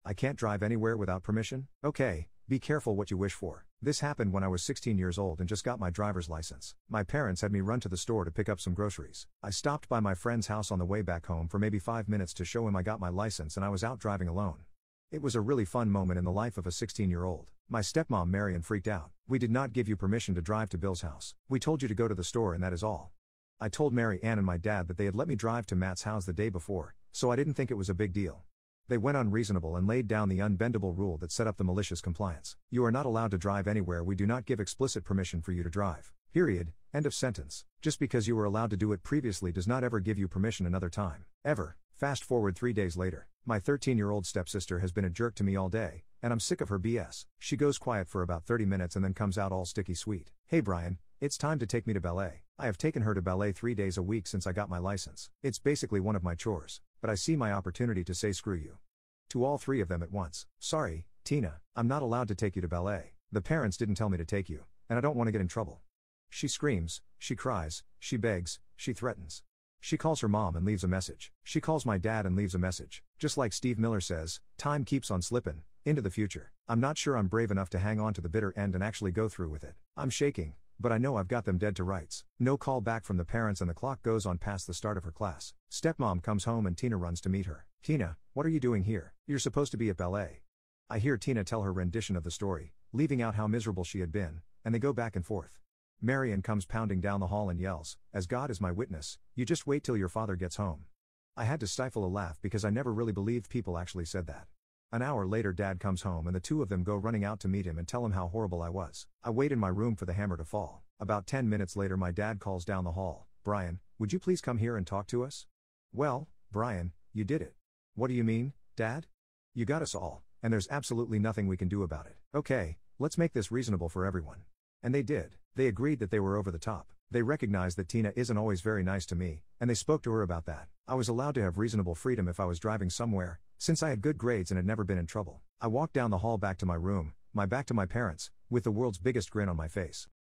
I can't drive anywhere without permission? Okay, be careful what you wish for. This happened when I was 16 years old and just got my driver's license. My parents had me run to the store to pick up some groceries. I stopped by my friend's house on the way back home for maybe 5 minutes to show him I got my license and I was out driving alone. It was a really fun moment in the life of a 16-year-old. My stepmom Marion freaked out. We did not give you permission to drive to Bill's house. We told you to go to the store and that is all. I told Mary Ann and my dad that they had let me drive to Matt's house the day before, so I didn't think it was a big deal. They went unreasonable and laid down the unbendable rule that set up the malicious compliance. You are not allowed to drive anywhere we do not give explicit permission for you to drive. Period. End of sentence. Just because you were allowed to do it previously does not ever give you permission another time. Ever. Fast forward 3 days later. My 13-year-old stepsister has been a jerk to me all day, and I'm sick of her BS. She goes quiet for about 30 minutes and then comes out all sticky sweet. Hey Brian, it's time to take me to ballet. I have taken her to ballet 3 days a week since I got my license. It's basically one of my chores, but I see my opportunity to say screw you to all 3 of them at once. Sorry, Tina, I'm not allowed to take you to ballet. The parents didn't tell me to take you, and I don't want to get in trouble. She screams, she cries, she begs, she threatens. She calls her mom and leaves a message. She calls my dad and leaves a message. Just like Steve Miller says, time keeps on slipping into the future. I'm not sure I'm brave enough to hang on to the bitter end and actually go through with it. I'm shaking, but I know I've got them dead to rights. No call back from the parents and the clock goes on past the start of her class. Stepmom comes home and Tina runs to meet her. Tina, what are you doing here? You're supposed to be at ballet. I hear Tina tell her rendition of the story, leaving out how miserable she had been, and they go back and forth. Marion comes pounding down the hall and yells, as God is my witness, you just wait till your father gets home. I had to stifle a laugh because I never really believed people actually said that. An hour later Dad comes home and the 2 of them go running out to meet him and tell him how horrible I was. I wait in my room for the hammer to fall. About 10 minutes later my dad calls down the hall, Brian, would you please come here and talk to us? Well, Brian, you did it. What do you mean, Dad? You got us all, and there's absolutely nothing we can do about it. Okay, let's make this reasonable for everyone. And they did. They agreed that they were over the top. They recognized that Tina isn't always very nice to me, and they spoke to her about that. I was allowed to have reasonable freedom if I was driving somewhere, since I had good grades and had never been in trouble. I walked down the hall back to my room, my back to my parents, with the world's biggest grin on my face.